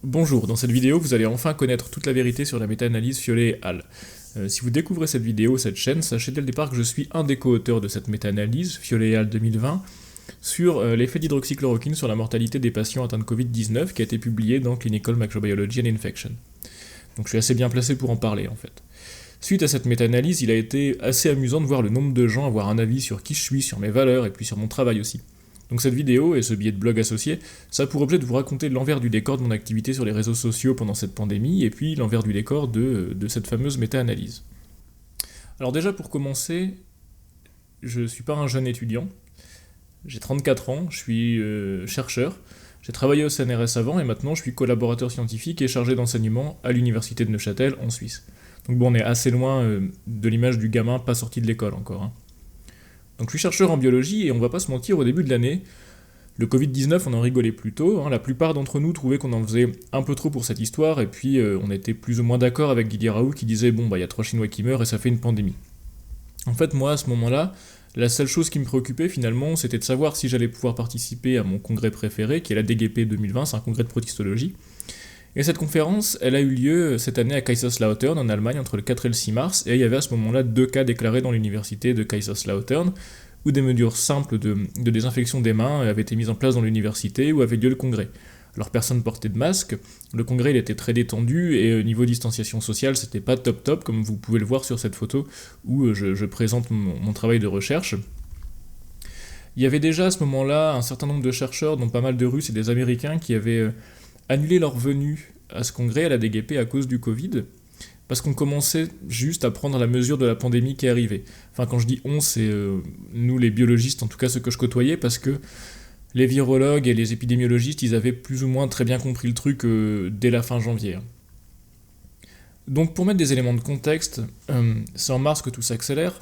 Bonjour, dans cette vidéo, vous allez enfin connaître toute la vérité sur la méta-analyse Fiolet et Hall. Si vous découvrez cette vidéo, cette chaîne, sachez dès le départ que je suis un des co-auteurs de cette méta-analyse, Fiolet et Hall 2020, sur l'effet d'hydroxychloroquine sur la mortalité des patients atteints de Covid-19, qui a été publié dans Clinical Microbiology and Infection. Donc je suis assez bien placé pour en parler en fait. Suite à cette méta-analyse, il a été assez amusant de voir le nombre de gens avoir un avis sur qui je suis, sur mes valeurs et puis sur mon travail aussi. Donc cette vidéo et ce billet de blog associé, ça a pour objet de vous raconter l'envers du décor de mon activité sur les réseaux sociaux pendant cette pandémie, et puis l'envers du décor de cette fameuse méta-analyse. Alors déjà pour commencer, je suis pas un jeune étudiant, j'ai 34 ans, je suis chercheur, j'ai travaillé au CNRS avant et maintenant je suis collaborateur scientifique et chargé d'enseignement à l'université de Neuchâtel en Suisse. Donc bon, on est assez loin de l'image du gamin pas sorti de l'école encore, hein. Donc je suis chercheur en biologie et on va pas se mentir, au début de l'année, le Covid-19 on en rigolait plutôt, hein. La plupart d'entre nous trouvaient qu'on en faisait un peu trop pour cette histoire et puis on était plus ou moins d'accord avec Didier Raoult qui disait bon bah il y a 3 Chinois qui meurent et ça fait une pandémie. En fait moi à ce moment-là, la seule chose qui me préoccupait finalement c'était de savoir si j'allais pouvoir participer à mon congrès préféré qui est la DGP 2020, c'est un congrès de protistologie. Et cette conférence, elle a eu lieu cette année à Kaiserslautern en Allemagne entre le 4 et le 6 mars, et il y avait à ce moment-là 2 cas déclarés dans l'université de Kaiserslautern, où des mesures simples de désinfection des mains avaient été mises en place dans l'université où avait lieu le congrès. Alors personne portait de masque, le congrès il était très détendu, et niveau distanciation sociale c'était pas top top, comme vous pouvez le voir sur cette photo où je présente mon travail de recherche. Il y avait déjà à ce moment-là un certain nombre de chercheurs, dont pas mal de Russes et des Américains, qui avaient annulé leur venue à ce congrès, à la DGP, à cause du Covid, parce qu'on commençait juste à prendre la mesure de la pandémie qui arrivait. Enfin, quand je dis on, c'est nous les biologistes, en tout cas ceux que je côtoyais, parce que les virologues et les épidémiologistes, ils avaient plus ou moins très bien compris le truc dès la fin janvier. Donc pour mettre des éléments de contexte, c'est en mars que tout s'accélère.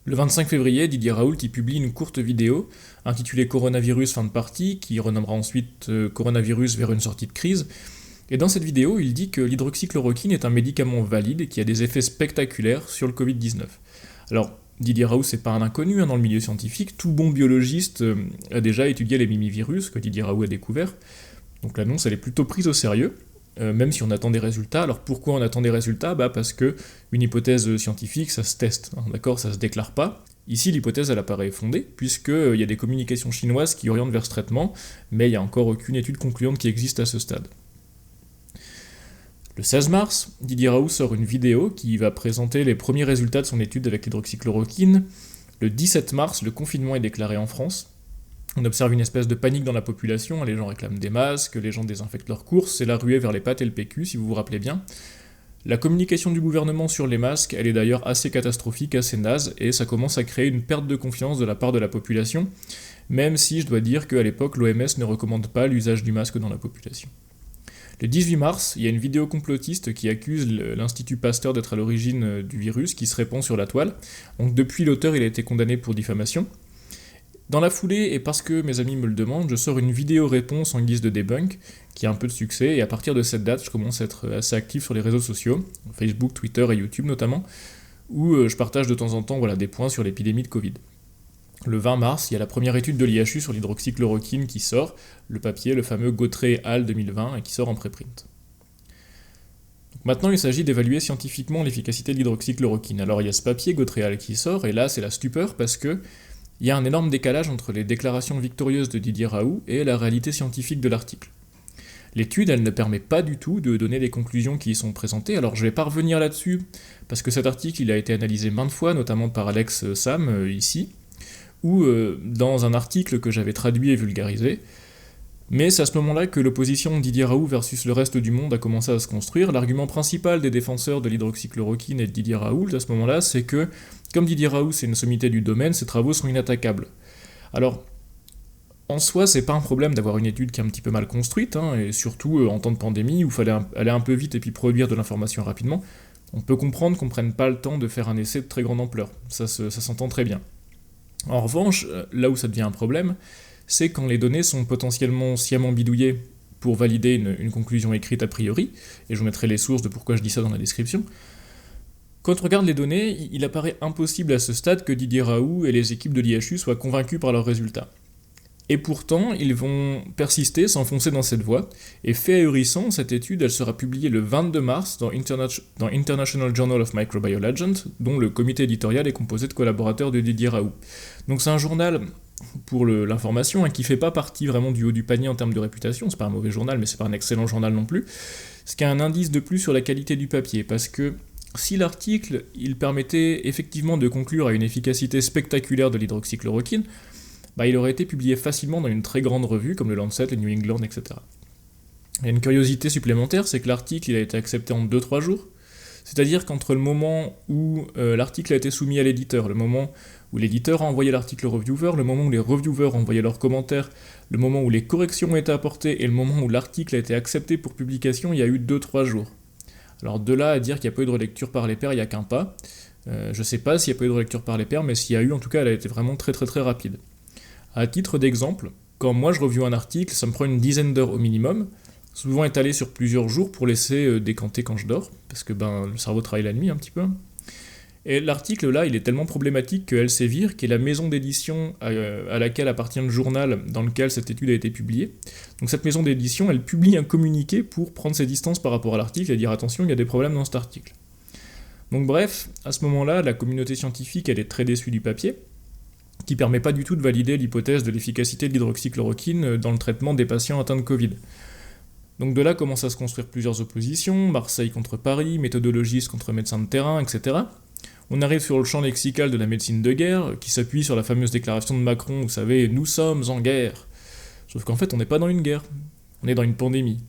Le 25 février, Didier Raoult y publie une courte vidéo intitulée Coronavirus fin de partie, qui renommera ensuite Coronavirus vers une sortie de crise. Et dans cette vidéo, il dit que l'hydroxychloroquine est un médicament valide et qui a des effets spectaculaires sur le Covid-19. Alors, Didier Raoult, c'est pas un inconnu dans le milieu scientifique, tout bon biologiste a déjà étudié les mimivirus que Didier Raoult a découvert. Donc l'annonce, elle est plutôt prise au sérieux. Même si on attend des résultats. Alors pourquoi on attend des résultats ? Parce que une hypothèse scientifique, ça se teste, hein, d'accord, ça se déclare pas. Ici, l'hypothèse, elle apparaît fondée, puisqu'il y a des communications chinoises qui orientent vers ce traitement, mais il n'y a encore aucune étude concluante qui existe à ce stade. Le 16 mars, Didier Raoult sort une vidéo qui va présenter les premiers résultats de son étude avec l'hydroxychloroquine. Le 17 mars, le confinement est déclaré en France. On observe une espèce de panique dans la population, les gens réclament des masques, les gens désinfectent leurs courses, c'est la ruée vers les pâtes et le PQ si vous vous rappelez bien. La communication du gouvernement sur les masques, elle est d'ailleurs assez catastrophique, assez naze, et ça commence à créer une perte de confiance de la part de la population, même si je dois dire qu'à l'époque l'OMS ne recommande pas l'usage du masque dans la population. Le 18 mars, il y a une vidéo complotiste qui accuse l'Institut Pasteur d'être à l'origine du virus qui se répand sur la toile. Donc depuis, l'auteur il a été condamné pour diffamation. Dans la foulée, et parce que mes amis me le demandent, je sors une vidéo réponse en guise de debunk, qui a un peu de succès, et à partir de cette date, je commence à être assez actif sur les réseaux sociaux, Facebook, Twitter et YouTube notamment, où je partage de temps en temps des points sur l'épidémie de Covid. Le 20 mars, il y a la première étude de l'IHU sur l'hydroxychloroquine qui sort, le papier, le fameux Gautret et Hall 2020, et qui sort en préprint. Donc maintenant, il s'agit d'évaluer scientifiquement l'efficacité de l'hydroxychloroquine. Alors il y a ce papier Gautret et Hall qui sort, et là c'est la stupeur parce que il y a un énorme décalage entre les déclarations victorieuses de Didier Raoult et la réalité scientifique de l'article. L'étude, elle ne permet pas du tout de donner les conclusions qui y sont présentées, alors je vais pas revenir là-dessus, parce que cet article il a été analysé maintes fois, notamment par Alex Sam, ici, ou dans un article que j'avais traduit et vulgarisé, mais c'est à ce moment-là que l'opposition Didier Raoult versus le reste du monde a commencé à se construire. L'argument principal des défenseurs de l'hydroxychloroquine et de Didier Raoult, à ce moment-là, c'est que, comme Didier Raoult c'est une sommité du domaine, ses travaux sont inattaquables. Alors, en soi, c'est pas un problème d'avoir une étude qui est un petit peu mal construite, hein, et surtout en temps de pandémie, où il fallait aller un peu vite et puis produire de l'information rapidement. On peut comprendre qu'on prenne pas le temps de faire un essai de très grande ampleur, ça s'entend très bien. En revanche, là où ça devient un problème, c'est quand les données sont potentiellement sciemment bidouillées pour valider une conclusion écrite a priori, et je vous mettrai les sources de pourquoi je dis ça dans la description. Quand on regarde les données, il apparaît impossible à ce stade que Didier Raoult et les équipes de l'IHU soient convaincus par leurs résultats. Et pourtant, ils vont persister, s'enfoncer dans cette voie, et fait ahurissant, cette étude, elle sera publiée le 22 mars dans International Journal of Microbiology, dont le comité éditorial est composé de collaborateurs de Didier Raoult. Donc c'est un journal, pour l'information, qui fait pas partie vraiment du haut du panier en termes de réputation, c'est pas un mauvais journal, mais c'est pas un excellent journal non plus, ce qui a un indice de plus sur la qualité du papier, parce que si l'article, il permettait effectivement de conclure à une efficacité spectaculaire de l'hydroxychloroquine, il aurait été publié facilement dans une très grande revue comme le Lancet, le New England, etc. Il y a une curiosité supplémentaire, c'est que l'article il a été accepté en 2-3 jours, c'est-à-dire qu'entre le moment où l'article a été soumis à l'éditeur, le moment où l'éditeur a envoyé l'article aux reviewers, le moment où les reviewers ont envoyé leurs commentaires, le moment où les corrections ont été apportées et le moment où l'article a été accepté pour publication, il y a eu 2-3 jours. Alors de là à dire qu'il n'y a pas eu de relecture par les pairs, il n'y a qu'un pas. Je sais pas s'il n'y a pas eu de relecture par les pairs, mais s'il y a eu, en tout cas, elle a été vraiment très très très rapide. À titre d'exemple, quand moi je review un article, ça me prend une dizaine d'heures au minimum, souvent étalé sur plusieurs jours pour laisser décanter quand je dors, parce que le cerveau travaille la nuit un petit peu. Et l'article là, il est tellement problématique que Elsevier, qui est la maison d'édition à laquelle appartient le journal dans lequel cette étude a été publiée, donc cette maison d'édition, elle publie un communiqué pour prendre ses distances par rapport à l'article et dire attention, il y a des problèmes dans cet article. Donc bref, à ce moment-là, la communauté scientifique, elle est très déçue du papier, qui permet pas du tout de valider l'hypothèse de l'efficacité de l'hydroxychloroquine dans le traitement des patients atteints de Covid. Donc de là commencent à se construire plusieurs oppositions, Marseille contre Paris, méthodologistes contre médecins de terrain, etc. On arrive sur le champ lexical de la médecine de guerre, qui s'appuie sur la fameuse déclaration de Macron, vous savez, « Nous sommes en guerre ». Sauf qu'en fait, on n'est pas dans une guerre, on est dans une pandémie.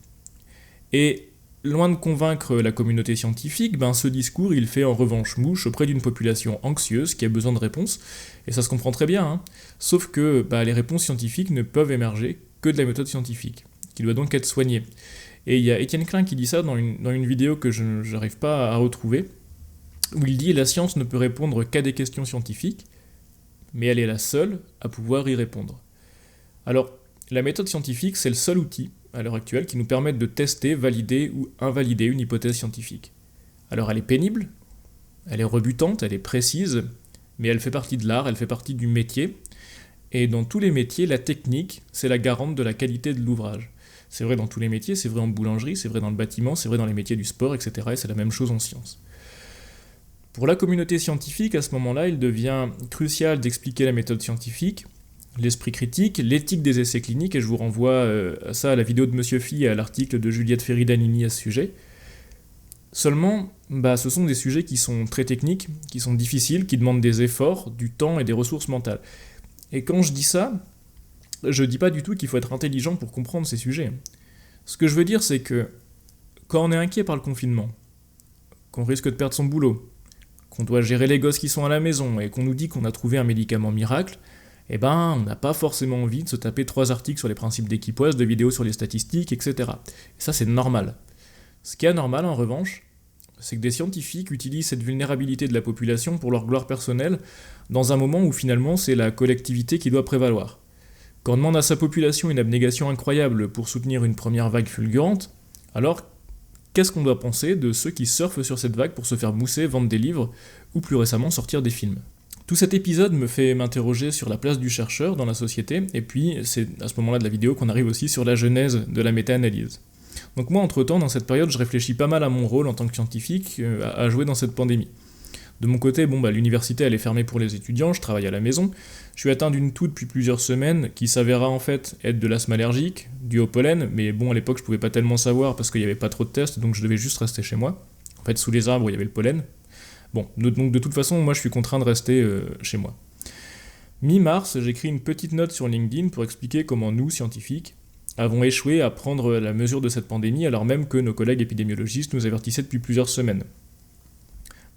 Et loin de convaincre la communauté scientifique, ce discours il fait en revanche mouche auprès d'une population anxieuse qui a besoin de réponses, et ça se comprend très bien, hein. Sauf que les réponses scientifiques ne peuvent émerger que de la méthode scientifique, qui doit donc être soignée. Et il y a Étienne Klein qui dit ça dans une vidéo que je n'arrive pas à retrouver, où il dit « La science ne peut répondre qu'à des questions scientifiques, mais elle est la seule à pouvoir y répondre ». Alors, la méthode scientifique, c'est le seul outil, à l'heure actuelle, qui nous permettent de tester, valider ou invalider une hypothèse scientifique. Alors elle est pénible, elle est rebutante, elle est précise, mais elle fait partie de l'art, elle fait partie du métier, et dans tous les métiers, la technique, c'est la garante de la qualité de l'ouvrage. C'est vrai dans tous les métiers, c'est vrai en boulangerie, c'est vrai dans le bâtiment, c'est vrai dans les métiers du sport, etc., et c'est la même chose en sciences. Pour la communauté scientifique, à ce moment-là, il devient crucial d'expliquer la méthode scientifique, l'esprit critique, l'éthique des essais cliniques, et je vous renvoie à ça, à la vidéo de Monsieur Phi et à l'article de Juliette Ferry-Danini à ce sujet. Seulement, ce sont des sujets qui sont très techniques, qui sont difficiles, qui demandent des efforts, du temps et des ressources mentales. Et quand je dis ça, je dis pas du tout qu'il faut être intelligent pour comprendre ces sujets. Ce que je veux dire, c'est que quand on est inquiet par le confinement, qu'on risque de perdre son boulot, qu'on doit gérer les gosses qui sont à la maison et qu'on nous dit qu'on a trouvé un médicament miracle, on n'a pas forcément envie de se taper 3 articles sur les principes d'équipoise, 2 vidéos sur les statistiques, etc. Et ça, c'est normal. Ce qui est anormal, en revanche, c'est que des scientifiques utilisent cette vulnérabilité de la population pour leur gloire personnelle, dans un moment où finalement c'est la collectivité qui doit prévaloir. Quand on demande à sa population une abnégation incroyable pour soutenir une première vague fulgurante, alors qu'est-ce qu'on doit penser de ceux qui surfent sur cette vague pour se faire mousser, vendre des livres, ou plus récemment sortir des films ? Tout cet épisode me fait m'interroger sur la place du chercheur dans la société, et puis c'est à ce moment-là de la vidéo qu'on arrive aussi sur la genèse de la méta-analyse. Donc moi, entre-temps, dans cette période, je réfléchis pas mal à mon rôle en tant que scientifique à jouer dans cette pandémie. De mon côté, l'université elle est fermée pour les étudiants, je travaille à la maison, je suis atteint d'une toux depuis plusieurs semaines qui s'avéra en fait être de l'asthme allergique, dû au pollen, mais à l'époque je pouvais pas tellement savoir parce qu'il n'y avait pas trop de tests, donc je devais juste rester chez moi. En fait, sous les arbres, il y avait le pollen. Donc de toute façon, moi je suis contraint de rester chez moi. Mi-mars, j'écris une petite note sur LinkedIn pour expliquer comment nous, scientifiques, avons échoué à prendre la mesure de cette pandémie alors même que nos collègues épidémiologistes nous avertissaient depuis plusieurs semaines.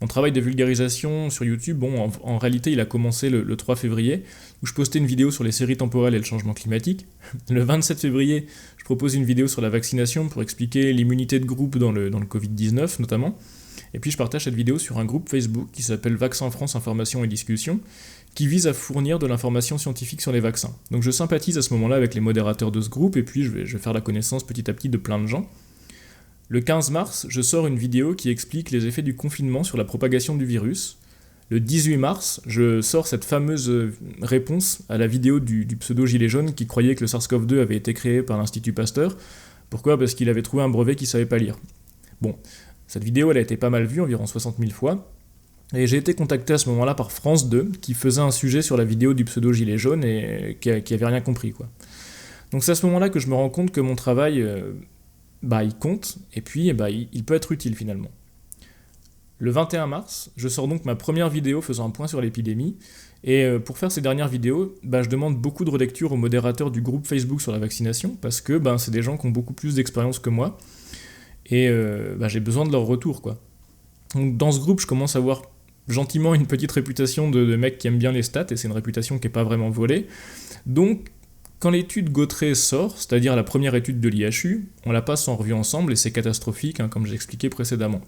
Mon travail de vulgarisation sur YouTube, en réalité il a commencé le 3 février, où je postais une vidéo sur les séries temporelles et le changement climatique. Le 27 février, je propose une vidéo sur la vaccination pour expliquer l'immunité de groupe dans le Covid-19 notamment. Et puis je partage cette vidéo sur un groupe Facebook qui s'appelle Vaccin France Information et Discussion, qui vise à fournir de l'information scientifique sur les vaccins. Donc je sympathise à ce moment-là avec les modérateurs de ce groupe, et puis je vais faire la connaissance petit à petit de plein de gens. Le 15 mars, je sors une vidéo qui explique les effets du confinement sur la propagation du virus, Le 18 mars, je sors cette fameuse réponse à la vidéo du pseudo Gilet jaune qui croyait que le SARS-CoV-2 avait été créé par l'Institut Pasteur. Pourquoi ? Parce qu'il avait trouvé un brevet qu'il savait pas lire. Bon, cette vidéo, elle a été pas mal vue, environ 60 000 fois. Et j'ai été contacté à ce moment-là par France 2, qui faisait un sujet sur la vidéo du pseudo Gilet jaune et qui avait rien compris, quoi. Donc c'est à ce moment-là que je me rends compte que mon travail, il compte, et puis il peut être utile finalement. Le 21 mars, je sors donc ma première vidéo faisant un point sur l'épidémie, et pour faire ces dernières vidéos, je demande beaucoup de relecture aux modérateurs du groupe Facebook sur la vaccination, parce que c'est des gens qui ont beaucoup plus d'expérience que moi, et j'ai besoin de leur retour, quoi. Donc dans ce groupe, je commence à avoir gentiment une petite réputation de mec qui aime bien les stats, et c'est une réputation qui n'est pas vraiment volée. Donc, quand l'étude Gautret sort, c'est-à-dire la première étude de l'IHU, on la passe en revue ensemble, et c'est catastrophique, comme j'ai expliqué précédemment.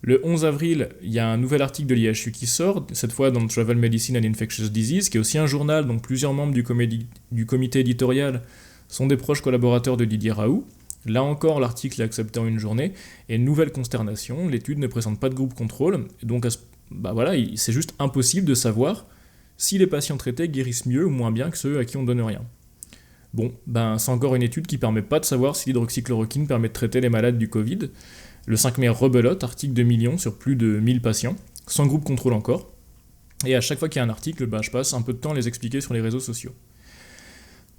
Le 11 avril, il y a un nouvel article de l'IHU qui sort, cette fois dans Travel Medicine and Infectious Disease, qui est aussi un journal, donc plusieurs membres du comité éditorial sont des proches collaborateurs de Didier Raoult. Là encore, l'article est accepté en une journée, et nouvelle consternation, l'étude ne présente pas de groupe contrôle, donc c'est juste impossible de savoir si les patients traités guérissent mieux ou moins bien que ceux à qui on donne rien. Bon, c'est encore une étude qui permet pas de savoir si l'hydroxychloroquine permet de traiter les malades du Covid. Le 5 mai, rebelote, article de millions sur plus de 1000 patients, sans groupe contrôle encore. Et à chaque fois qu'il y a un article, je passe un peu de temps à les expliquer sur les réseaux sociaux.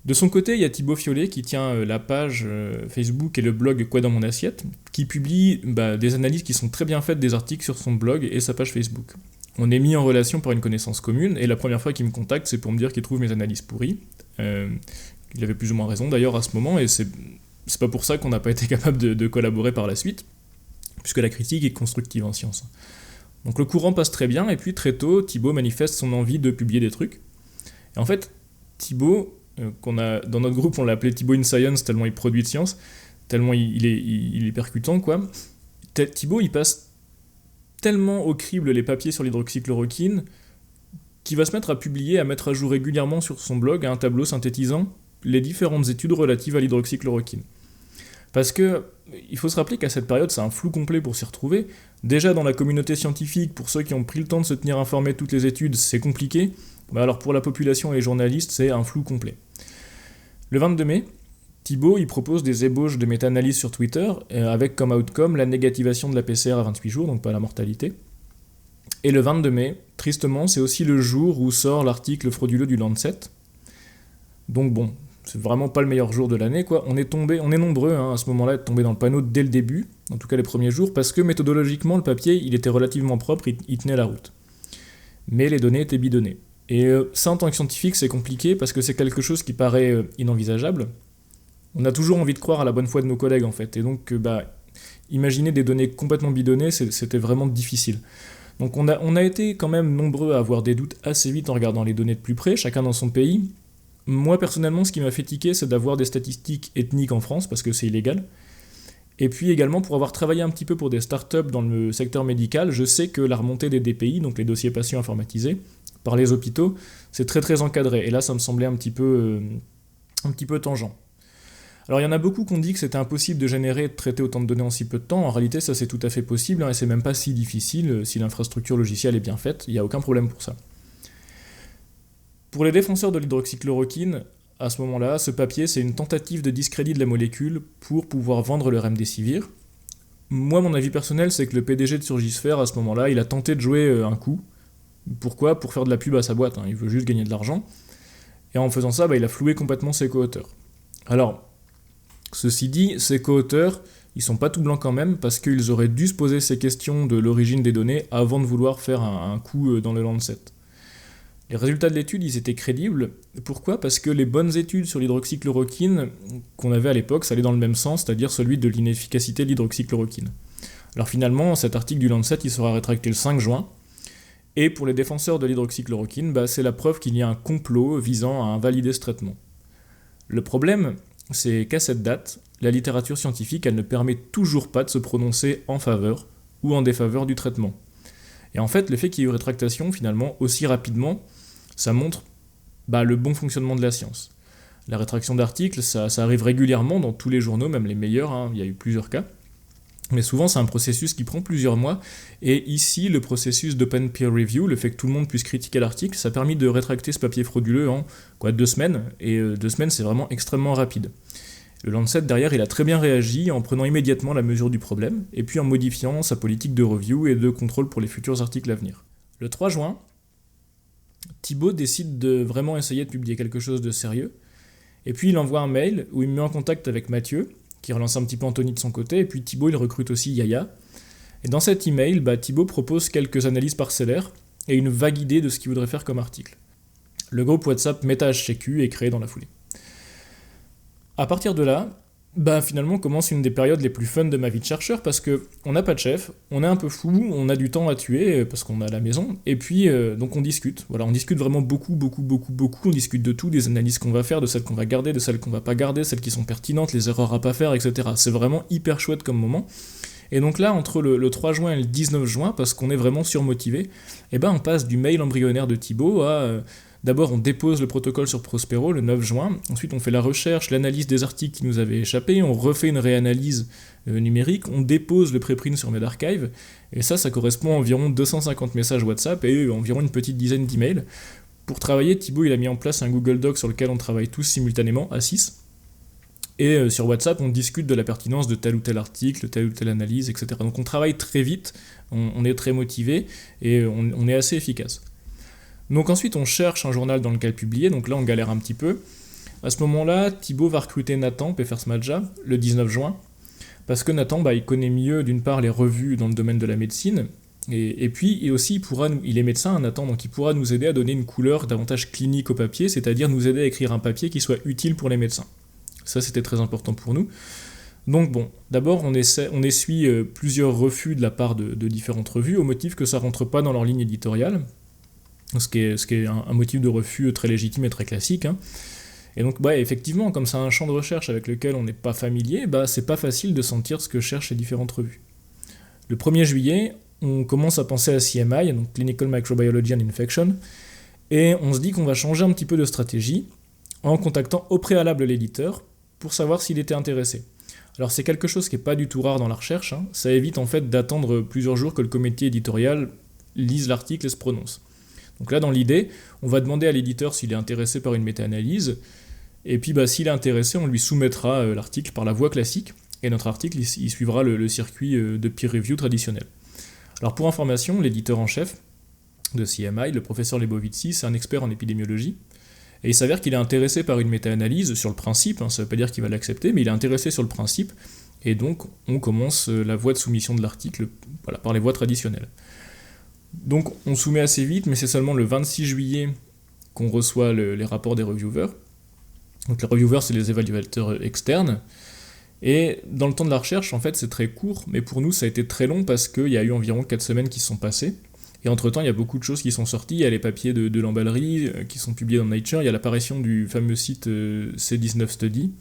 De son côté, il y a Thibaut Fiollet qui tient la page Facebook et le blog Quoi dans mon assiette, qui publie des analyses qui sont très bien faites des articles sur son blog et sa page Facebook. On est mis en relation par une connaissance commune, et la première fois qu'il me contacte, c'est pour me dire qu'il trouve mes analyses pourries. Il avait plus ou moins raison d'ailleurs à ce moment, et c'est pas pour ça qu'on n'a pas été capable de collaborer par la suite, puisque la critique est constructive en science. Donc le courant passe très bien, et puis très tôt, Thibaut manifeste son envie de publier des trucs. Et en fait, Thibaut, dans notre groupe, on l'a appelé Thibaut in Science, tellement il produit de science, tellement il est percutant, quoi. Thibaut, il passe tellement au crible les papiers sur l'hydroxychloroquine qu'il va se mettre à publier, à mettre à jour régulièrement sur son blog un tableau synthétisant les différentes études relatives à l'hydroxychloroquine. Parce que, il faut se rappeler qu'à cette période, c'est un flou complet pour s'y retrouver. Déjà, dans la communauté scientifique, pour ceux qui ont pris le temps de se tenir informés de toutes les études, c'est compliqué. Alors pour la population et les journalistes, c'est un flou complet. Le 22 mai, Thibaut, il propose des ébauches de méta-analyses sur Twitter, avec comme outcome la négativation de la PCR à 28 jours, donc pas la mortalité. Et le 22 mai, tristement, c'est aussi le jour où sort l'article frauduleux du Lancet. Donc bon, c'est vraiment pas le meilleur jour de l'année, quoi. On est nombreux à ce moment-là, à être tombés dans le panneau dès le début, en tout cas les premiers jours, parce que méthodologiquement, le papier, il était relativement propre, il tenait la route. Mais les données étaient bidonnées. Et ça, en tant que scientifique, c'est compliqué, parce que c'est quelque chose qui paraît inenvisageable. On a toujours envie de croire à la bonne foi de nos collègues, en fait. Et donc, imaginer des données complètement bidonnées, c'était vraiment difficile. Donc on a été quand même nombreux à avoir des doutes assez vite en regardant les données de plus près, chacun dans son pays. Moi, personnellement, ce qui m'a fait tiquer, c'est d'avoir des statistiques ethniques en France, parce que c'est illégal. Et puis également, pour avoir travaillé un petit peu pour des startups dans le secteur médical, je sais que la remontée des DPI, donc les dossiers patients informatisés, par les hôpitaux, c'est très très encadré. Et là, ça me semblait un petit peu tangent. Alors il y en a beaucoup qui ont dit que c'était impossible de générer et de traiter autant de données en si peu de temps. En réalité, ça c'est tout à fait possible, et c'est même pas si difficile si l'infrastructure logicielle est bien faite, il n'y a aucun problème pour ça. Pour les défenseurs de l'hydroxychloroquine, à ce moment-là, ce papier c'est une tentative de discrédit de la molécule pour pouvoir vendre le remdesivir. Moi, mon avis personnel, c'est que le PDG de Surgisphère, à ce moment-là, il a tenté de jouer un coup. Pourquoi ? Pour faire de la pub à sa boîte, il veut juste gagner de l'argent. Et en faisant ça, il a floué complètement ses co-auteurs. Alors, ceci dit, ces co-auteurs, ils sont pas tout blancs quand même, parce qu'ils auraient dû se poser ces questions de l'origine des données avant de vouloir faire un coup dans le Lancet. Les résultats de l'étude, ils étaient crédibles. Pourquoi ? Parce que les bonnes études sur l'hydroxychloroquine qu'on avait à l'époque, ça allait dans le même sens, c'est-à-dire celui de l'inefficacité de l'hydroxychloroquine. Alors finalement, cet article du Lancet, il sera rétracté le 5 juin, et pour les défenseurs de l'hydroxychloroquine, c'est la preuve qu'il y a un complot visant à invalider ce traitement. Le problème, c'est qu'à cette date, la littérature scientifique, elle ne permet toujours pas de se prononcer en faveur ou en défaveur du traitement. Et en fait, le fait qu'il y ait eu rétractation, finalement, aussi rapidement, ça montre le bon fonctionnement de la science. La rétraction d'articles, ça arrive régulièrement dans tous les journaux, même les meilleurs, il y a eu plusieurs cas. Mais souvent, c'est un processus qui prend plusieurs mois. Et ici, le processus d'open peer review, le fait que tout le monde puisse critiquer l'article, ça a permis de rétracter ce papier frauduleux en 2 semaines. Et 2 semaines, c'est vraiment extrêmement rapide. Le Lancet, derrière, il a très bien réagi en prenant immédiatement la mesure du problème, et puis en modifiant sa politique de review et de contrôle pour les futurs articles à venir. Le 3 juin, Thibaut décide de vraiment essayer de publier quelque chose de sérieux, et puis il envoie un mail où il me met en contact avec Mathieu, qui relance un petit peu Anthony de son côté, et puis Thibaut il recrute aussi Yaya. Et dans cet email, Thibaut propose quelques analyses parcellaires et une vague idée de ce qu'il voudrait faire comme article. Le groupe WhatsApp MetaHCQ est créé dans la foulée. À partir de là, finalement commence une des périodes les plus fun de ma vie de chercheur parce que on n'a pas de chef, on est un peu fou, on a du temps à tuer parce qu'on est à la maison, et puis donc on discute. Voilà, on discute vraiment beaucoup, on discute de tout, des analyses qu'on va faire, de celles qu'on va garder, de celles qu'on va pas garder, celles qui sont pertinentes, les erreurs à pas faire, etc. C'est vraiment hyper chouette comme moment. Et donc là, entre le 3 juin et le 19 juin, parce qu'on est vraiment surmotivé, on passe du mail embryonnaire de Thibaut à... D'abord, on dépose le protocole sur Prospero le 9 juin, ensuite on fait la recherche, l'analyse des articles qui nous avaient échappé, on refait une réanalyse numérique, on dépose le préprint sur medRxiv, et ça correspond à environ 250 messages WhatsApp et environ une petite dizaine d'emails. Pour travailler, Thibaut il a mis en place un Google Doc sur lequel on travaille tous simultanément, à 6, et sur WhatsApp, on discute de la pertinence de tel ou tel article, telle ou telle analyse, etc. Donc on travaille très vite, on est très motivé, et on est assez efficace. Donc ensuite, on cherche un journal dans lequel publier, donc là, on galère un petit peu. À ce moment-là, Thibaut va recruter Nathan Pefersmadja le 19 juin, parce que Nathan, il connaît mieux, d'une part, les revues dans le domaine de la médecine, et puis, et aussi, il est médecin, Nathan, donc il pourra nous aider à donner une couleur davantage clinique au papier, c'est-à-dire nous aider à écrire un papier qui soit utile pour les médecins. Ça, c'était très important pour nous. Donc bon, d'abord, on essuie plusieurs refus de la part de différentes revues, au motif que ça rentre pas dans leur ligne éditoriale, ce qui est un motif de refus très légitime et très classique. Et donc, effectivement, comme c'est un champ de recherche avec lequel on n'est pas familier, c'est pas facile de sentir ce que cherchent les différentes revues. Le 1er juillet, on commence à penser à CMI, donc Clinical Microbiology and Infection, et on se dit qu'on va changer un petit peu de stratégie en contactant au préalable l'éditeur pour savoir s'il était intéressé. Alors c'est quelque chose qui n'est pas du tout rare dans la recherche, ça évite en fait d'attendre plusieurs jours que le comité éditorial lise l'article et se prononce. Donc là, dans l'idée, on va demander à l'éditeur s'il est intéressé par une méta-analyse, et puis s'il est intéressé, on lui soumettra l'article par la voie classique, et notre article, il suivra le circuit de peer review traditionnel. Alors pour information, l'éditeur en chef de CMI, le professeur Lebovitsi, c'est un expert en épidémiologie, et il s'avère qu'il est intéressé par une méta-analyse sur le principe, ça ne veut pas dire qu'il va l'accepter, mais il est intéressé sur le principe, et donc on commence la voie de soumission de l'article par les voies traditionnelles. Donc on soumet assez vite, mais c'est seulement le 26 juillet qu'on reçoit les rapports des reviewers. Donc les reviewers, c'est les évaluateurs externes. Et dans le temps de la recherche, en fait, c'est très court, mais pour nous, ça a été très long parce qu'il y a eu environ 4 semaines qui se sont passées. Et entre-temps, il y a beaucoup de choses qui sont sorties. Il y a les papiers de l'emballerie qui sont publiés dans Nature. Il y a l'apparition du fameux site C19 Study.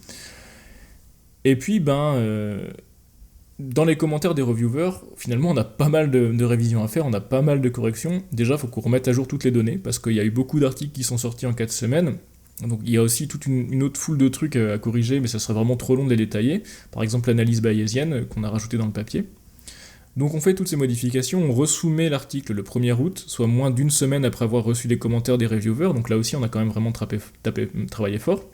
Et puis, dans les commentaires des reviewers, finalement, on a pas mal de révisions à faire, on a pas mal de corrections. Déjà, il faut qu'on remette à jour toutes les données, parce qu'il y a eu beaucoup d'articles qui sont sortis en 4 semaines. Donc il y a aussi toute une autre foule de trucs à corriger, mais ça serait vraiment trop long de les détailler. Par exemple, l'analyse bayésienne qu'on a rajoutée dans le papier. Donc on fait toutes ces modifications, on resoumet l'article le 1er août, soit moins d'une semaine après avoir reçu les commentaires des reviewers, donc là aussi on a quand même vraiment travaillé fort.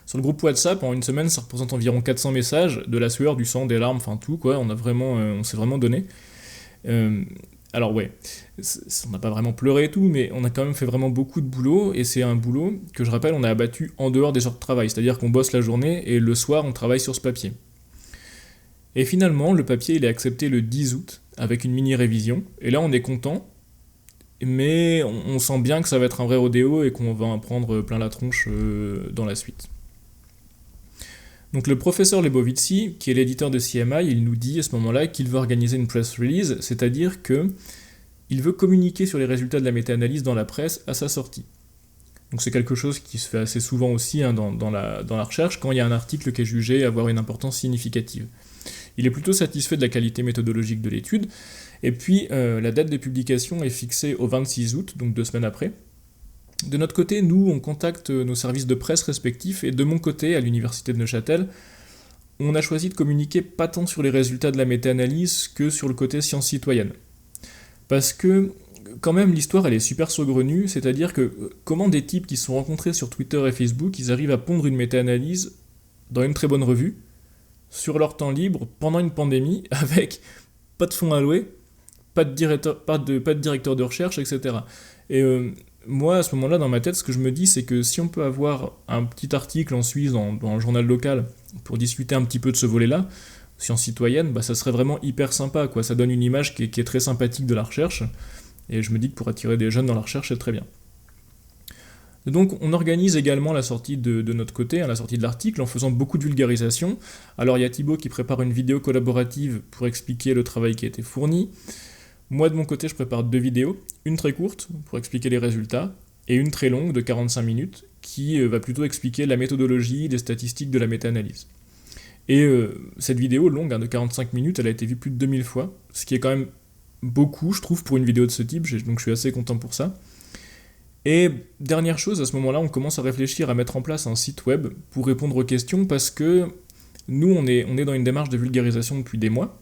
Sur le groupe WhatsApp, en une semaine, ça représente environ 400 messages, de la sueur, du sang, des larmes, enfin tout, quoi. On s'est vraiment donné. Alors ouais, on n'a pas vraiment pleuré et tout, mais on a quand même fait vraiment beaucoup de boulot, et c'est un boulot que je rappelle, on a abattu en dehors des heures de travail, c'est-à-dire qu'on bosse la journée, et le soir, on travaille sur ce papier. Et finalement, le papier, il est accepté le 10 août, avec une mini-révision, et là, on est content, mais on sent bien que ça va être un vrai rodéo, et qu'on va en prendre plein la tronche dans la suite. Donc le professeur Lebovitsi, qui est l'éditeur de CMI, il nous dit à ce moment-là qu'il veut organiser une press release, c'est-à-dire qu'il veut communiquer sur les résultats de la méta-analyse dans la presse à sa sortie. Donc c'est quelque chose qui se fait assez souvent aussi dans la recherche, quand il y a un article qui est jugé avoir une importance significative. Il est plutôt satisfait de la qualité méthodologique de l'étude, et puis la date de publication est fixée au 26 août, donc 2 semaines après. De notre côté, nous, on contacte nos services de presse respectifs, et de mon côté, à l'université de Neuchâtel, on a choisi de communiquer pas tant sur les résultats de la méta-analyse que sur le côté science citoyenne. Parce que, quand même, l'histoire, elle est super saugrenue, c'est-à-dire que comment des types qui se sont rencontrés sur Twitter et Facebook, ils arrivent à pondre une méta-analyse dans une très bonne revue, sur leur temps libre, pendant une pandémie, avec pas de fonds alloués, pas de directeur de recherche, etc. Et moi, à ce moment-là, dans ma tête, ce que je me dis, c'est que si on peut avoir un petit article en Suisse, dans un journal local, pour discuter un petit peu de ce volet-là, science citoyenne, ça serait vraiment hyper sympa, quoi. Ça donne une image qui est très sympathique de la recherche, et je me dis que pour attirer des jeunes dans la recherche, c'est très bien. Donc on organise également la sortie de notre côté, la sortie de l'article, en faisant beaucoup de vulgarisation. Alors il y a Thibaut qui prépare une vidéo collaborative pour expliquer le travail qui a été fourni. Moi de mon côté je prépare 2 vidéos, une très courte pour expliquer les résultats, et une très longue de 45 minutes qui va plutôt expliquer la méthodologie, les statistiques de la méta-analyse. Et cette vidéo longue de 45 minutes, elle a été vue plus de 2000 fois, ce qui est quand même beaucoup je trouve pour une vidéo de ce type, donc je suis assez content pour ça. Et dernière chose, à ce moment-là, on commence à réfléchir à mettre en place un site web pour répondre aux questions parce que nous, on est dans une démarche de vulgarisation depuis des mois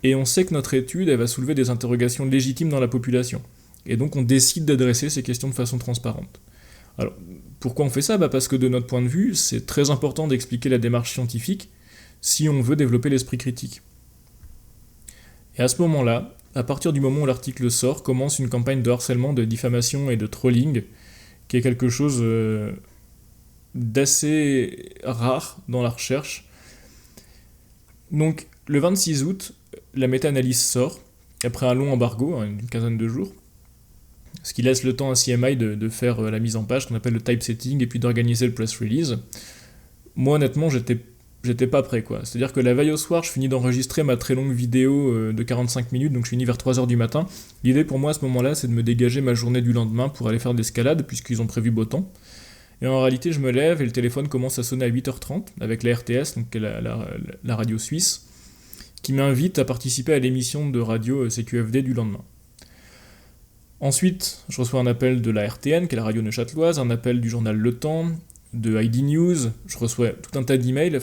et on sait que notre étude, elle va soulever des interrogations légitimes dans la population. Et donc, on décide d'adresser ces questions de façon transparente. Alors, pourquoi on fait ça ? Parce que de notre point de vue, c'est très important d'expliquer la démarche scientifique si on veut développer l'esprit critique. Et à ce moment-là, à partir du moment où l'article sort, commence une campagne de harcèlement, de diffamation et de trolling, qui est quelque chose d'assez rare dans la recherche. Donc, le 26 août, la méta-analyse sort, après un long embargo, une quinzaine de jours, ce qui laisse le temps à CMI de faire la mise en page, qu'on appelle le typesetting, et puis d'organiser le press release. Moi, honnêtement, j'étais pas prêt, quoi. C'est-à-dire que la veille au soir, je finis d'enregistrer ma très longue vidéo de 45 minutes, donc je finis vers 3h du matin. L'idée pour moi à ce moment-là, c'est de me dégager ma journée du lendemain pour aller faire de l'escalade, puisqu'ils ont prévu beau temps. Et en réalité, je me lève et le téléphone commence à sonner à 8h30 avec la RTS, donc la radio suisse, qui m'invite à participer à l'émission de radio CQFD du lendemain. Ensuite, je reçois un appel de la RTN, qui est la radio neuchâteloise, un appel du journal Le Temps, de ID News, je reçois tout un tas d'emails,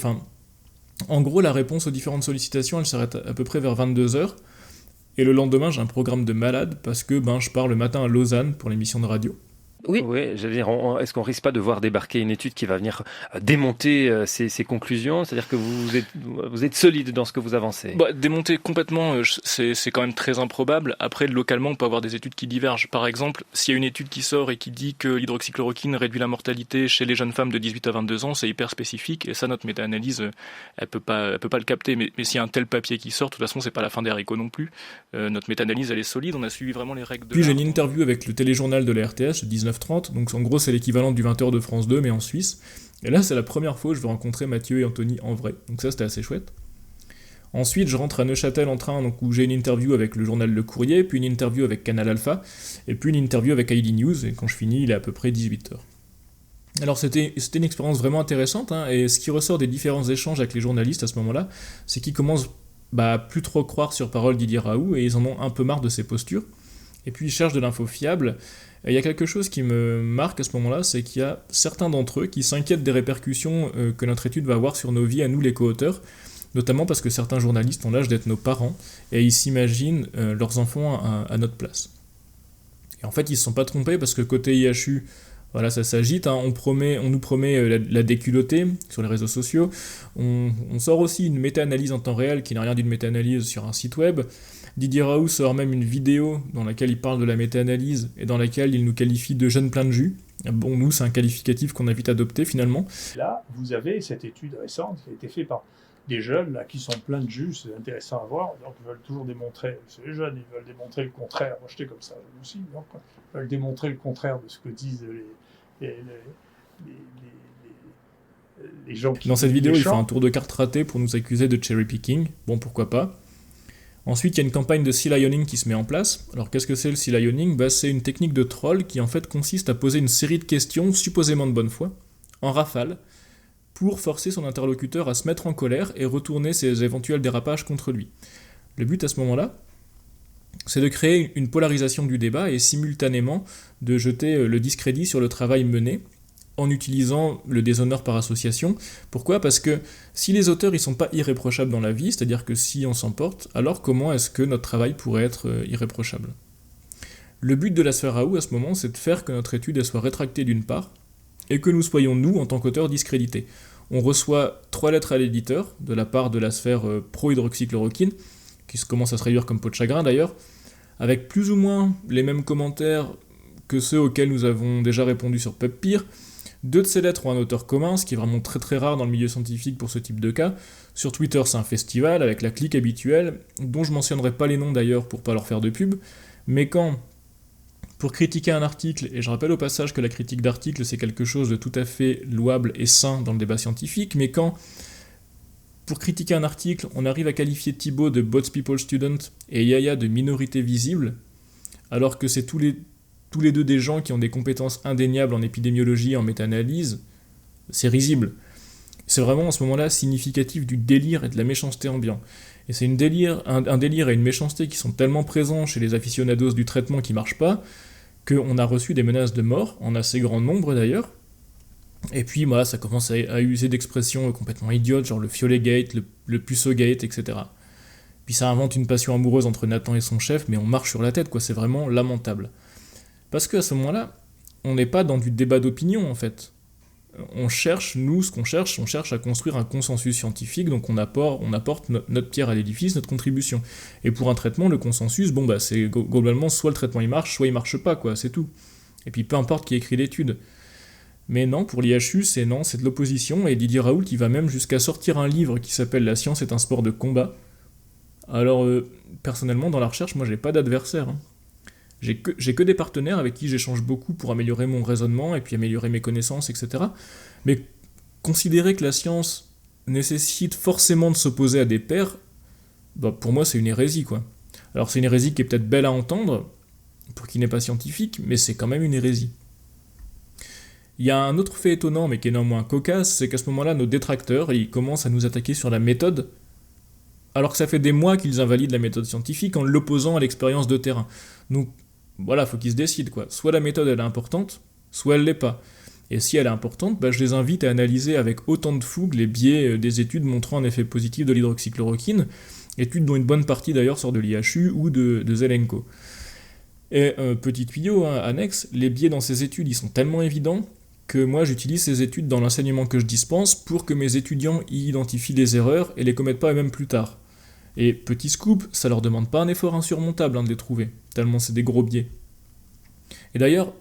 en gros, la réponse aux différentes sollicitations, elle s'arrête à peu près vers 22h, et le lendemain, j'ai un programme de malade, parce que je pars le matin à Lausanne pour l'émission de radio. Oui, j'allais dire, est-ce qu'on risque pas de voir débarquer une étude qui va venir démonter ces conclusions ? C'est-à-dire que vous êtes solide dans ce que vous avancez. Démonter complètement, c'est quand même très improbable. Après, localement, on peut avoir des études qui divergent. Par exemple, s'il y a une étude qui sort et qui dit que l'hydroxychloroquine réduit la mortalité chez les jeunes femmes de 18 à 22 ans, c'est hyper spécifique. Et ça, notre méta-analyse, elle peut pas le capter. Mais s'il y a un tel papier qui sort, de toute façon, c'est pas la fin des haricots non plus. Notre méta-analyse, elle est solide. On a suivi vraiment les règles de Puis j'ai une interview avec le téléjournal de la RTS, 19h30, donc en gros c'est l'équivalent du 20h de France 2 mais en Suisse, et là c'est la première fois où je vais rencontrer Mathieu et Anthony en vrai, donc ça c'était assez chouette. Ensuite je rentre à Neuchâtel en train, donc où j'ai une interview avec le journal Le Courrier, puis une interview avec Canal Alpha, et puis une interview avec ID News, et quand je finis il est à peu près 18h. Alors c'était une expérience vraiment intéressante, et ce qui ressort des différents échanges avec les journalistes à ce moment-là, c'est qu'ils commencent plus trop croire sur parole Didier Raoult, et ils en ont un peu marre de ses postures, et puis ils cherchent de l'info fiable. Il y a quelque chose qui me marque à ce moment-là, c'est qu'il y a certains d'entre eux qui s'inquiètent des répercussions que notre étude va avoir sur nos vies, à nous les co-auteurs, notamment parce que certains journalistes ont l'âge d'être nos parents, et ils s'imaginent leurs enfants à notre place. Et en fait, ils ne se sont pas trompés, parce que côté IHU, voilà, ça s'agite, on nous promet la déculottée sur les réseaux sociaux, on sort aussi une méta-analyse en temps réel qui n'a rien d'une méta-analyse sur un site web. Didier Raoult sort même une vidéo dans laquelle il parle de la méta-analyse et dans laquelle il nous qualifie de jeunes pleins de jus. Bon, nous, c'est un qualificatif qu'on a vite adopté finalement. Là, vous avez cette étude récente qui a été faite par des jeunes là, qui sont pleins de jus, c'est intéressant à voir, donc ils veulent toujours démontrer, c'est les jeunes, ils veulent démontrer le contraire, moi j'étais comme ça aussi, donc ils veulent démontrer le contraire de ce que disent les gens qui... Dans cette vidéo, il fait un tour de carte raté pour nous accuser de cherry picking, bon pourquoi pas. Ensuite, il y a une campagne de sea lioning qui se met en place. Alors, qu'est-ce que c'est le sea lioning ? C'est une technique de troll qui, en fait, consiste à poser une série de questions, supposément de bonne foi, en rafale, pour forcer son interlocuteur à se mettre en colère et retourner ses éventuels dérapages contre lui. Le but, à ce moment-là, c'est de créer une polarisation du débat et simultanément de jeter le discrédit sur le travail mené en utilisant le déshonneur par association. Pourquoi ? Parce que si les auteurs ils sont pas irréprochables dans la vie, c'est-à-dire que si on s'emporte, alors comment est-ce que notre travail pourrait être irréprochable ? Le but de la sphère Raoult à ce moment, c'est de faire que notre étude elle soit rétractée d'une part, et que nous soyons, nous, en tant qu'auteurs, discrédités. On reçoit 3 lettres à l'éditeur, de la part de la sphère pro-hydroxychloroquine, qui commence à se réduire comme peau de chagrin d'ailleurs, avec plus ou moins les mêmes commentaires que ceux auxquels nous avons déjà répondu sur PubPeer. 2 de ces lettres ont un auteur commun, ce qui est vraiment très très rare dans le milieu scientifique pour ce type de cas. Sur Twitter, c'est un festival avec la clique habituelle, dont je mentionnerai pas les noms d'ailleurs pour pas leur faire de pub, mais quand, pour critiquer un article, et je rappelle au passage que la critique d'article c'est quelque chose de tout à fait louable et sain dans le débat scientifique, mais quand, pour critiquer un article, on arrive à qualifier Thibaut de Bots People Student et Yaya de minorité visible, alors que c'est tous les deux des gens qui ont des compétences indéniables en épidémiologie et en méta-analyse, c'est risible. C'est vraiment à ce moment-là significatif du délire et de la méchanceté ambiant. Et c'est un délire et une méchanceté qui sont tellement présents chez les aficionados du traitement qui marchent pas, qu'on a reçu des menaces de mort, en assez grand nombre d'ailleurs. Et puis voilà, ça commence à user d'expressions complètement idiotes, genre le Fiolet Gate, le Puceau Gate, etc. Puis ça invente une passion amoureuse entre Nathan et son chef, mais on marche sur la tête, quoi, c'est vraiment lamentable. Parce qu'à ce moment-là, on n'est pas dans du débat d'opinion, en fait. On cherche à construire un consensus scientifique, donc on apporte notre pierre à l'édifice, notre contribution. Et pour un traitement, le consensus, c'est globalement, soit le traitement il marche, soit il marche pas, quoi, c'est tout. Et puis peu importe qui écrit l'étude. Mais non, pour l'IHU, c'est de l'opposition, et Didier Raoult, il va même jusqu'à sortir un livre qui s'appelle « La science est un sport de combat ». Alors, personnellement, dans la recherche, moi, j'ai pas d'adversaire, hein. J'ai que des partenaires avec qui j'échange beaucoup pour améliorer mon raisonnement et puis améliorer mes connaissances, etc. Mais considérer que la science nécessite forcément de s'opposer à des pairs, pour moi c'est une hérésie, quoi. Alors c'est une hérésie qui est peut-être belle à entendre, pour qui n'est pas scientifique, mais c'est quand même une hérésie. Il y a un autre fait étonnant, mais qui est néanmoins cocasse, c'est qu'à ce moment-là, nos détracteurs, ils commencent à nous attaquer sur la méthode, alors que ça fait des mois qu'ils invalident la méthode scientifique en l'opposant à l'expérience de terrain. Donc voilà, faut qu'ils se décident, quoi. Soit la méthode elle est importante, soit elle l'est pas. Et si elle est importante, je les invite à analyser avec autant de fougue les biais des études montrant un effet positif de l'hydroxychloroquine, études dont une bonne partie d'ailleurs sort de l'IHU ou de Zelenko. Et petit tuyau, annexe, les biais dans ces études ils sont tellement évidents que moi j'utilise ces études dans l'enseignement que je dispense pour que mes étudiants y identifient les erreurs et les commettent pas eux-mêmes plus tard. Et petit scoop, ça leur demande pas un effort insurmontable de les trouver, tellement c'est des gros biais. Et d'ailleurs,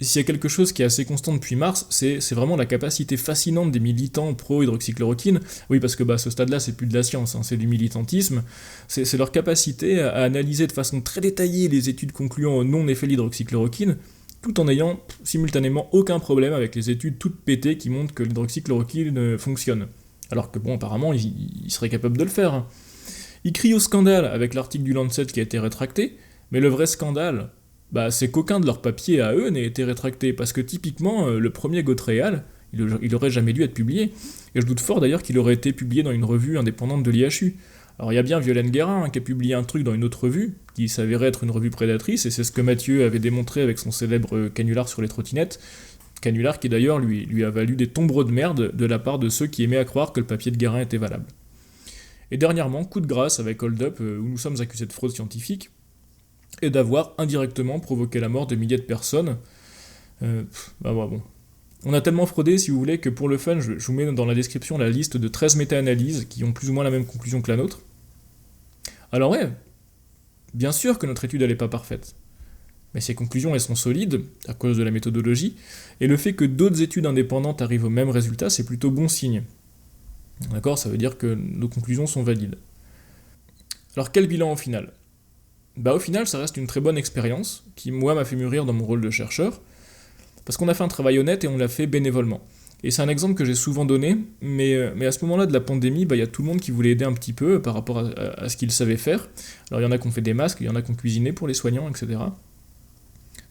s'il y a quelque chose qui est assez constant depuis mars, c'est vraiment la capacité fascinante des militants pro-hydroxychloroquine. Oui, parce que à ce stade-là, c'est plus de la science, c'est du militantisme. C'est leur capacité à analyser de façon très détaillée les études concluant au non-effet de l'hydroxychloroquine, tout en ayant simultanément aucun problème avec les études toutes pétées qui montrent que l'hydroxychloroquine fonctionne. Alors que apparemment, ils seraient capables de le faire, hein. Ils crient au scandale avec l'article du Lancet qui a été rétracté, mais le vrai scandale, c'est qu'aucun de leurs papiers à eux n'ait été rétracté, parce que typiquement, le premier Gautréal, il aurait jamais dû être publié, et je doute fort d'ailleurs qu'il aurait été publié dans une revue indépendante de l'IHU. Alors il y a bien Violaine Guérin qui a publié un truc dans une autre revue, qui s'avérait être une revue prédatrice, et c'est ce que Mathieu avait démontré avec son célèbre canular sur les trottinettes, canular qui d'ailleurs lui a valu des tombereaux de merde de la part de ceux qui aimaient à croire que le papier de Guérin était valable. Et dernièrement, coup de grâce avec Hold Up, où nous sommes accusés de fraude scientifique, et d'avoir indirectement provoqué la mort de milliers de personnes. Bon. On a tellement fraudé, si vous voulez, que pour le fun, je vous mets dans la description la liste de 13 méta-analyses qui ont plus ou moins la même conclusion que la nôtre. Alors ouais, bien sûr que notre étude elle est pas parfaite, mais ces conclusions elles sont solides, à cause de la méthodologie, et le fait que d'autres études indépendantes arrivent au même résultat, c'est plutôt bon signe. D'accord, ça veut dire que nos conclusions sont valides. Alors quel bilan au final ? Au final, ça reste une très bonne expérience, qui moi m'a fait mûrir dans mon rôle de chercheur, parce qu'on a fait un travail honnête et on l'a fait bénévolement. Et c'est un exemple que j'ai souvent donné, mais à ce moment-là de la pandémie, il y a tout le monde qui voulait aider un petit peu par rapport à ce qu'il savait faire. Alors il y en a qui ont fait des masques, il y en a qui ont cuisiné pour les soignants, etc.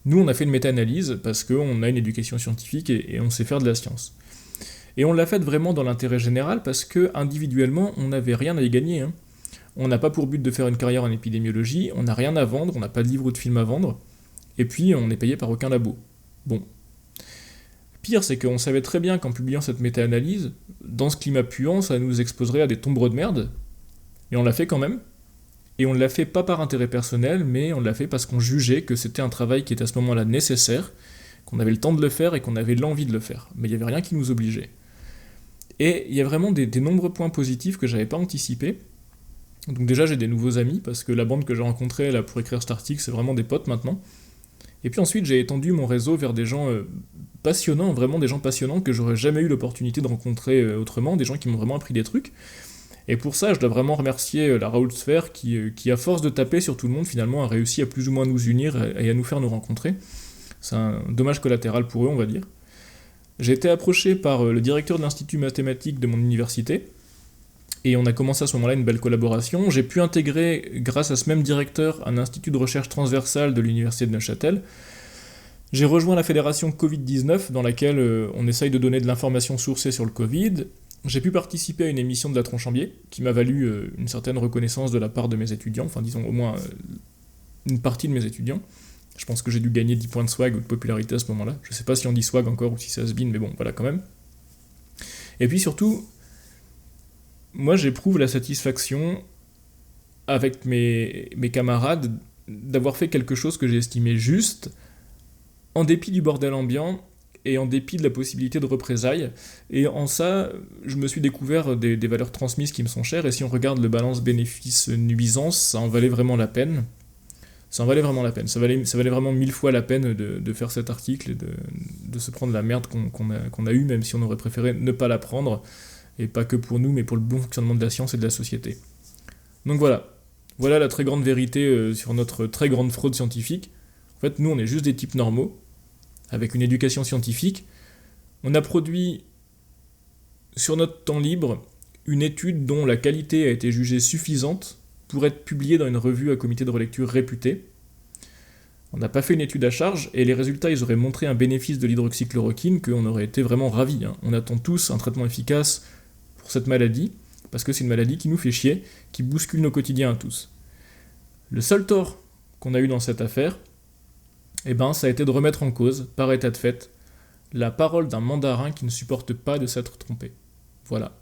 Nous, on a fait une méta-analyse parce qu'on a une éducation scientifique et on sait faire de la science. Et on l'a faite vraiment dans l'intérêt général parce que individuellement, on n'avait rien à y gagner, hein. On n'a pas pour but de faire une carrière en épidémiologie, on n'a rien à vendre, on n'a pas de livre ou de film à vendre, et puis on n'est payé par aucun labo. Bon. Pire, c'est qu'on savait très bien qu'en publiant cette méta-analyse, dans ce climat puant, ça nous exposerait à des tombereaux de merde, et on l'a fait quand même. Et on l'a fait pas par intérêt personnel, mais on l'a fait parce qu'on jugeait que c'était un travail qui était à ce moment-là nécessaire, qu'on avait le temps de le faire et qu'on avait l'envie de le faire. Mais il n'y avait rien qui nous obligeait. Et il y a vraiment des nombreux points positifs que j'avais pas anticipés. Donc déjà, j'ai des nouveaux amis, parce que la bande que j'ai rencontrée là, pour écrire cet article, c'est vraiment des potes maintenant. Et puis ensuite, j'ai étendu mon réseau vers des gens passionnants, vraiment des gens passionnants que j'aurais jamais eu l'opportunité de rencontrer autrement, des gens qui m'ont vraiment appris des trucs. Et pour ça, je dois vraiment remercier la Raoult Sphère qui, à force de taper sur tout le monde, finalement, a réussi à plus ou moins nous unir et à nous faire nous rencontrer. C'est un dommage collatéral pour eux, on va dire. J'ai été approché par le directeur de l'Institut mathématique de mon université, et on a commencé à ce moment-là une belle collaboration. J'ai pu intégrer, grâce à ce même directeur, un institut de recherche transversale de l'université de Neuchâtel. J'ai rejoint la fédération Covid-19, dans laquelle on essaye de donner de l'information sourcée sur le Covid. J'ai pu participer à une émission de la Tronchambier, qui m'a valu une certaine reconnaissance de la part de mes étudiants, enfin disons au moins une partie de mes étudiants. Je pense que j'ai dû gagner 10 points de swag ou de popularité à ce moment-là. Je sais pas si on dit swag encore ou si ça se bine, mais bon, voilà quand même. Et puis surtout, moi j'éprouve la satisfaction avec mes camarades d'avoir fait quelque chose que j'ai estimé juste, en dépit du bordel ambiant, et en dépit de la possibilité de représailles. Et en ça, je me suis découvert des valeurs transmises qui me sont chères, et si on regarde le balance bénéfice-nuisance, ça en valait vraiment la peine. Ça en valait vraiment la peine. Ça valait vraiment 1000 fois la peine de faire cet article et de se prendre la merde qu'on a eue, même si on aurait préféré ne pas la prendre, et pas que pour nous, mais pour le bon fonctionnement de la science et de la société. Donc voilà. Voilà la très grande vérité sur notre très grande fraude scientifique. En fait, nous, on est juste des types normaux, avec une éducation scientifique. On a produit, sur notre temps libre, une étude dont la qualité a été jugée suffisante pour être publiée dans une revue à comité de relecture réputée. On n'a pas fait une étude à charge, et les résultats, ils auraient montré un bénéfice de l'hydroxychloroquine qu'on aurait été vraiment ravis. On attend tous un traitement efficace pour cette maladie, parce que c'est une maladie qui nous fait chier, qui bouscule nos quotidiens à tous. Le seul tort qu'on a eu dans cette affaire, ça a été de remettre en cause, par état de fait, la parole d'un mandarin qui ne supporte pas de s'être trompé. Voilà.